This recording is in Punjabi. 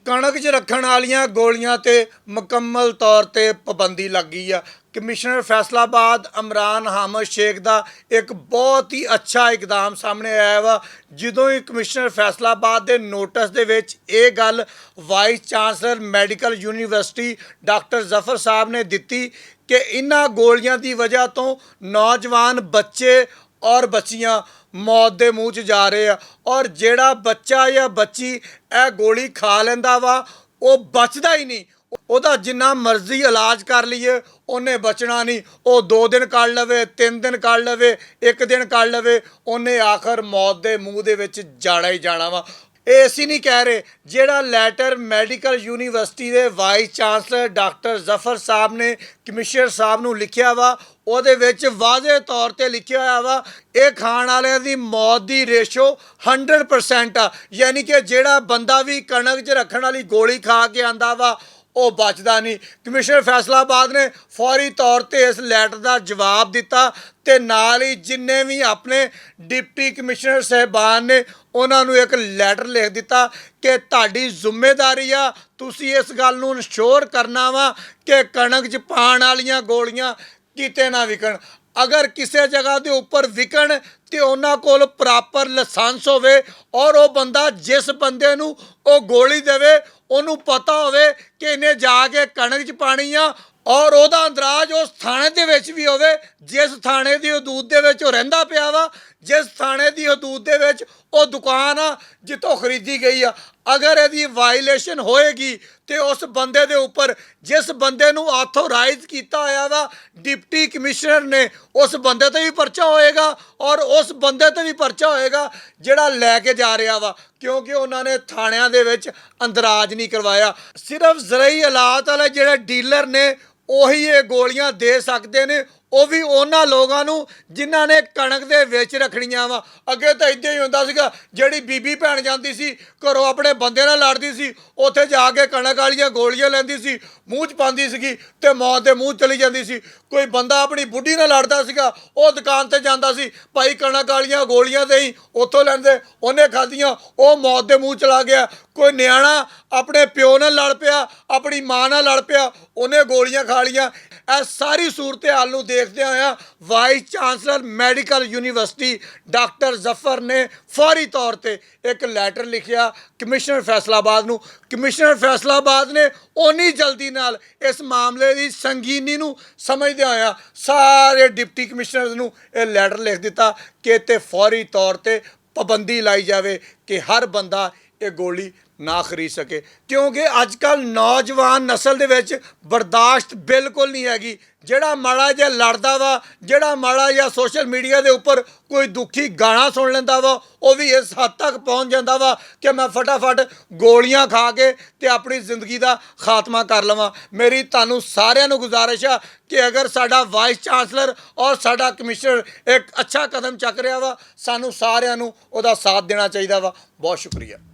ਕਣਕ 'ਚ ਰੱਖਣ ਵਾਲੀਆਂ ਗੋਲੀਆਂ ਤੇ ਮੁਕੰਮਲ ਤੌਰ ਤੇ ਪਾਬੰਦੀ ਲੱਗ ਗਈ ਆ। ਕਮਿਸ਼ਨਰ ਫੈਸਲਾਬਾਦ ਇਮਰਾਨ ਹਾਮਦ ਸ਼ੇਖ ਦਾ ਇੱਕ ਬਹੁਤ ਹੀ ਅੱਛਾ ਇਕਦਾਮ ਸਾਹਮਣੇ ਆਇਆ ਵਾ। ਜਦੋਂ ਹੀ ਕਮਿਸ਼ਨਰ ਫੈਸਲਾਬਾਦ ਦੇ ਨੋਟਿਸ ਦੇ ਵਿੱਚ ਇਹ ਗੱਲ vice chancellor medical university doctor Zafar ਸਾਹਿਬ ਨੇ ਦਿੱਤੀ ਕਿ ਇਹਨਾਂ ਗੋਲੀਆਂ ਦੀ ਵਜ੍ਹਾ ਤੋਂ ਨੌਜਵਾਨ ਬੱਚੇ और बच्चियां मौत के मूँह च जा रहे हैं और जेड़ा बच्चा या बच्ची यह गोली खा लेंदा वा वो बचदा ही नहीं। ਉਹਦਾ ਜਿੰਨਾ ਮਰਜ਼ੀ ਇਲਾਜ ਕਰ ਲਈਏ ਉਹਨੇ ਬਚਣਾ ਨਹੀਂ। ਉਹ 2 ਦਿਨ ਕੱਢ ਲਵੇ, 3 ਦਿਨ ਕੱਢ ਲਵੇ, 1 ਦਿਨ ਕੱਢ ਲਵੇ, ਉਹਨੇ ਆਖਰ ਮੌਤ ਦੇ ਮੂੰਹ ਦੇ ਵਿੱਚ ਜਾਣਾ ਹੀ ਜਾਣਾ ਵਾ। ਇਹ ਅਸੀਂ ਨਹੀਂ ਕਹਿ ਰਹੇ, ਜਿਹੜਾ ਲੈਟਰ ਮੈਡੀਕਲ ਯੂਨੀਵਰਸਿਟੀ ਦੇ ਵਾਈਸ ਚਾਂਸਲਰ ਡਾਕਟਰ ਜ਼ਫਰ ਸਾਹਿਬ ਨੇ ਕਮਿਸ਼ਨਰ ਸਾਹਿਬ ਨੂੰ ਲਿਖਿਆ ਵਾ, ਉਹਦੇ ਵਿੱਚ ਵਾਜ਼ੇ ਤੌਰ ਤੇ ਲਿਖਿਆ ਹੋਇਆ ਵਾ ਇਹ ਖਾਣ ਵਾਲਿਆਂ ਦੀ ਮੌਤ ਦੀ ਰੇਸ਼ੋ 100% ਆ। ਯਾਨੀ ਕਿ ਜਿਹੜਾ ਬੰਦਾ ਵੀ ਕਣਕ 'ਚ ਰੱਖਣ ਵਾਲੀ ਗੋਲੀ ਖਾ ਕੇ ਆਂਦਾ ਵਾ ਉਹ ਬਚਦਾ ਨਹੀਂ। ਕਮਿਸ਼ਨਰ ਫੈਸਲਾਬਾਦ ਨੇ ਫੌਰੀ ਤੌਰ ਤੇ ਇਸ ਲੈਟਰ ਦਾ ਜਵਾਬ ਦਿੱਤਾ ਤੇ ਨਾਲ ਹੀ ਜਿੰਨੇ ਵੀ ਆਪਣੇ ਡਿਪਟੀ ਕਮਿਸ਼ਨਰ ਸਾਹਿਬਾਨ ਨੇ ਉਹਨਾਂ ਨੂੰ ਇੱਕ ਲੈਟਰ ਲਿਖ ਦਿੱਤਾ ਕਿ ਤੁਹਾਡੀ ਜ਼ਿੰਮੇਵਾਰੀ ਆ, ਤੁਸੀਂ ਇਸ ਗੱਲ ਨੂੰ ਇਨਸ਼ੋਰ ਕਰਨਾ ਵਾ ਕਿ ਕਣਕ 'ਚ ਪਾਉਣ ਵਾਲੀਆਂ ਗੋਲੀਆਂ ਕਿਤੇ ਨਾ ਵਿਕਣ। अगर किसी जगह के उपर विकन तो उन्होंने कोल प्रॉपर लाइसेंस होवे और वो बंदा जिस बंदे नूं वो गोली देवे उन्होंने पता होवे कि इन्हें जाके कणक च पानी आ और वह अंदराज उस थाने दे विच भी होवे जिस थाने की हदूद दे विच रहिंदा पिया वा, जिस थाने की हदूद दे विच वो दुकान आ जितों खरीदी गई आ। अगर यदि वायलेशन होएगी तो उस बंदे दे उपर जिस बंदे नूं ऑथोराइज किया होया वा डिप्टी कमिश्नर ने उस बंदे ते भी परचा होएगा और उस बंदे ते भी परचा होएगा जिहड़ा लैके जा रहा वा, क्योंकि उन्होंने थाणियां दे विच अंदराज नहीं करवाया। सिर्फ ज़रई हालात वाले जिहड़े डीलर ने ਉਹੀ ਇਹ ਗੋਲੀਆਂ ਦੇ ਸਕਦੇ ਨੇ, ਉਹ ਵੀ ਉਹਨਾਂ ਲੋਕਾਂ ਨੂੰ ਜਿਨ੍ਹਾਂ ਨੇ ਕਣਕ ਦੇ ਵਿੱਚ ਰੱਖਣੀਆਂ ਵਾ। ਅੱਗੇ ਤਾਂ ਇੱਦਾਂ ਹੀ ਹੁੰਦਾ ਸੀਗਾ, ਜਿਹੜੀ ਬੀਬੀ ਭੈਣ ਜਾਂਦੀ ਸੀ ਘਰੋਂ ਆਪਣੇ ਬੰਦੇ ਨਾਲ ਲੜਦੀ ਸੀ, ਉੱਥੇ ਜਾ ਕੇ ਕਣਕ ਵਾਲੀਆਂ ਗੋਲੀਆਂ ਲੈਂਦੀ ਸੀ, ਮੂੰਹ 'ਚ ਪਾਉਂਦੀ ਸੀਗੀ ਤੇ ਮੌਤ ਦੇ ਮੂੰਹ ਚਲੀ ਜਾਂਦੀ ਸੀ। ਕੋਈ ਬੰਦਾ ਆਪਣੀ ਬੁੱਢੀ ਨਾਲ ਲੜਦਾ ਸੀਗਾ, ਉਹ ਦੁਕਾਨ ਤੇ ਜਾਂਦਾ ਸੀ, ਭਾਈ ਕਣਕ ਵਾਲੀਆਂ ਗੋਲੀਆਂ ਦੇ ਹੀ ਉੱਥੋਂ ਲੈਂਦੇ, ਉਹਨੇ ਖਾਧੀਆਂ, ਉਹ ਮੌਤ ਦੇ ਮੂੰਹ ਚਲਾ ਗਿਆ। ਕੋਈ ਨਿਆਣਾ ਆਪਣੇ ਪਿਓ ਨਾਲ ਲੜ ਪਿਆ, ਆਪਣੀ ਮਾਂ ਨਾਲ ਲੜ ਪਿਆ, ਉਹਨੇ ਗੋਲੀਆਂ ਖਾ ਲੀਆਂ। ਇਹ ਸਾਰੀ ਸੂਰਤ ਹਾਲ ਨੂੰ ਦੇਖਦੇ ਹੋਇਆ vice chancellor medical university doctor Zafar ਨੇ ਫੌਰੀ ਤੌਰ ਤੇ ਇੱਕ ਲੈਟਰ ਲਿਖਿਆ ਕਮਿਸ਼ਨਰ ਫੈਸਲਾਬਾਦ ਨੂੰ। ਕਮਿਸ਼ਨਰ ਫੈਸਲਾਬਾਦ ਨੇ ਉਨੀ ਜਲਦੀ ਨਾਲ ਇਸ ਮਾਮਲੇ ਦੀ ਸੰਗੀਨੀ ਨੂੰ ਸਮਝਦੇ ਹੋਇਆ ਸਾਰੇ ਡਿਪਟੀ ਕਮਿਸ਼ਨਰਸ ਨੂੰ ਇਹ ਲੈਟਰ ਲਿਖ ਦਿੱਤਾ ਕਿ ਤੇ ਫੌਰੀ ਤੌਰ ਤੇ ਪਾਬੰਦੀ ਲਾਈ ਜਾਵੇ ਕਿ ਹਰ ਬੰਦਾ ਇਹ ਗੋਲੀ ना खरीद सके, क्योंकि अजकल नौजवान नस्ल दे विच बर्दाश्त बिल्कुल नहीं हैगी। जिहड़ा माड़ा जिहा लड़दा वा, जिहड़ा माड़ा जिहा सोशल मीडिया के उपर कोई दुखी गाना सुन लैंदा वा, वो भी इस हद तक पहुँच जाता वा कि मैं फटाफट गोलियां खा के ते अपनी जिंदगी का खात्मा कर लवां। मेरी तुहानूं सारिआं नूं गुजारिश आ कि अगर साडा वाइस चांसलर और साडा कमिश्नर एक अच्छा कदम चक रहा वा, सानूं सारिआं नूं उहदा साथ देना चाहिदा वा। बहुत शुक्रिया।